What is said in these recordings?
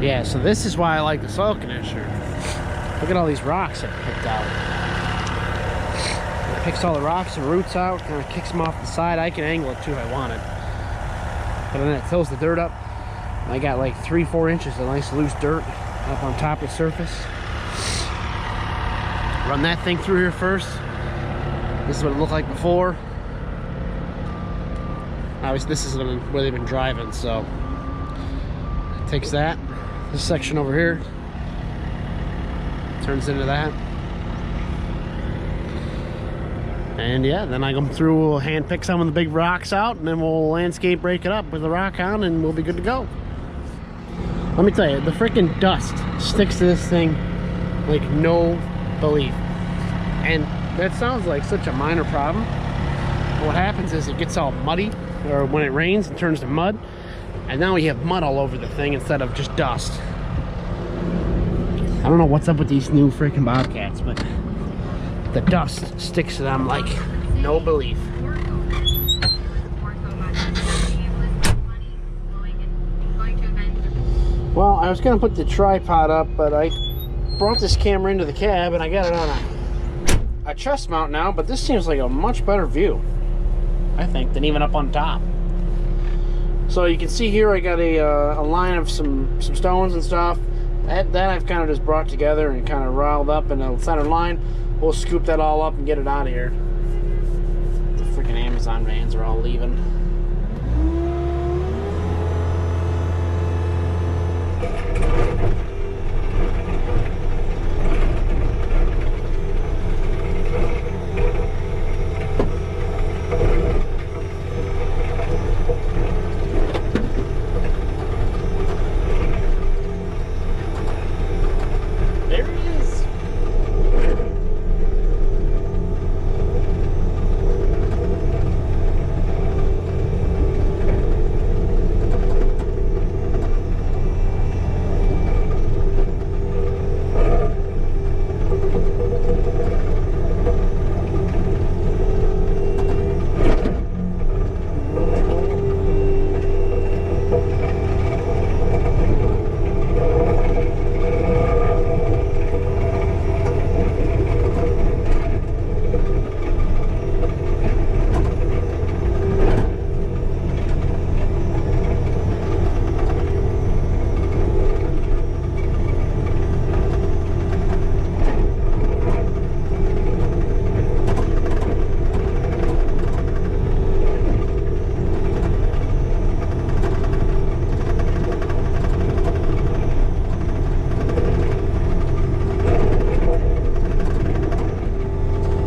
Yeah, so this is why I like the soil conditioner. Look at all these rocks that I picked out. It picks all the rocks and roots out, kind of kicks them off the side. I can angle it too if I want it. But then it tills the dirt up. I got like 3-4 inches of nice loose dirt up on top of the surface. Run that thing through here first. This is what it looked like before. Obviously, this is where they've been driving, so it takes that. This section over here turns into that. And yeah, then I go through, we'll hand pick some of the big rocks out, and then we'll landscape break it up with the rock on, and we'll be good to go. Let me tell you, the freaking dust sticks to this thing like no belief. And that sounds like such a minor problem. But what happens is it gets all muddy, or when it rains, it turns to mud. And now we have mud all over the thing instead of just dust. I don't know what's up with these new freaking Bobcats, but the dust sticks to them like no belief. Well, I was gonna put the tripod up, but I brought this camera into the cab and I got it on a chest mount now, but this seems like a much better view, I think, than even up on top. So you can see here I got a line of some stones and stuff. That I've kind of just brought together and kind of riled up in a center line. We'll scoop that all up and get it out of here. The freaking Amazon vans are all leaving.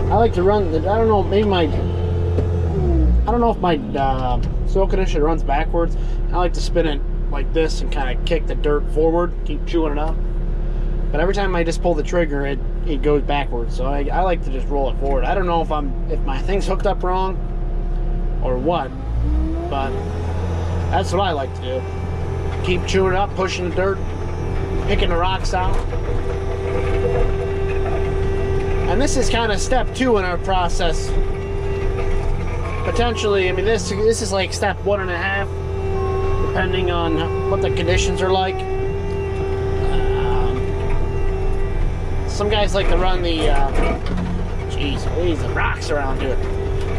I like to run the, I don't know, maybe I don't know if my soil conditioner runs backwards. I like to spin it like this and kind of kick the dirt forward, keep chewing it up. But every time I just pull the trigger, it goes backwards. So I like to just roll it forward. I don't know if my thing's hooked up wrong or what, but that's what I like to do. Keep chewing it up, pushing the dirt, picking the rocks out. And this is kind of step 2 in our process. Potentially, I mean, this is like step 1.5, depending on what the conditions are like. Some guys like to run the, geez, the rocks around here.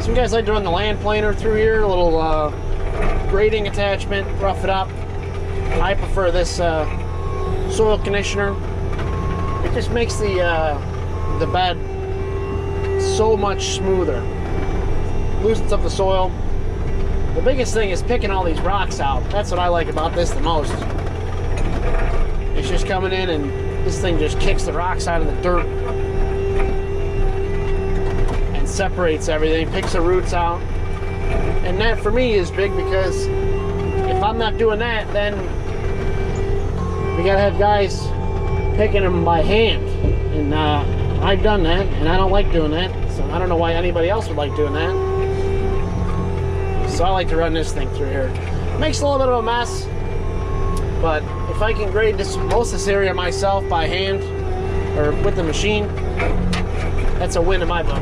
Some guys like to run the land planer through here, a little grading attachment, rough it up. I prefer this soil conditioner. It just makes the bed so much smoother, loosens up the soil. The biggest thing is picking all these rocks out. That's what I like about this the most. It's just coming in and this thing just kicks the rocks out of the dirt and separates everything, picks the roots out. And that for me is big, because if I'm not doing that, then we gotta have guys picking them by hand. And I've done that, and I don't like doing that, so I don't know why anybody else would like doing that. So I like to run this thing through here. Makes a little bit of a mess, but if I can grade most of this area myself by hand or with the machine, that's a win in my book.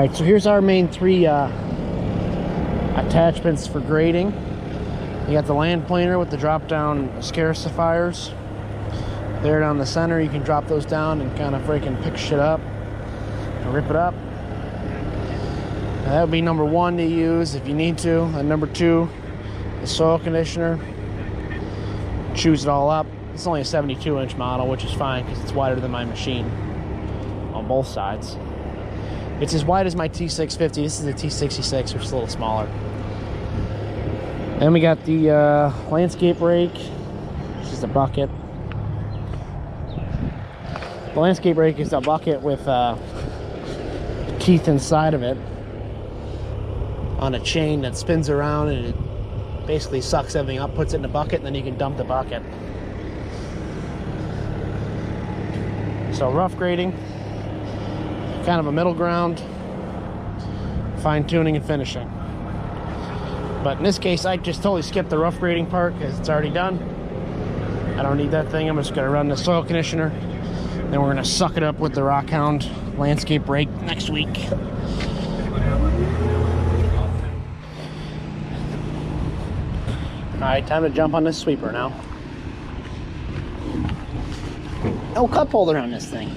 Alright, so here's our main three attachments for grading. You got the land planer with the drop down scarcifiers. There down the center, you can drop those down and kind of freaking pick shit up and rip it up. Now, that would be number one to use if you need to. And number two, the soil conditioner. Chews it all up. It's only a 72-inch model, which is fine because it's wider than my machine on both sides. It's as wide as my T650. This is a T66, which is a little smaller. Then we got the landscape rake, which is a bucket. The landscape rake is a bucket with teeth inside of it on a chain that spins around, and it basically sucks everything up, puts it in a bucket, and then you can dump the bucket. So rough grading, kind of a middle ground, fine tuning and finishing. But in this case, I just totally skipped the rough grading part because it's already done. I don't need that thing. I'm just going to run the soil conditioner. Then we're going to suck it up with the Rockhound landscape rake next week. Alright, time to jump on this sweeper now. No cup holder on this thing.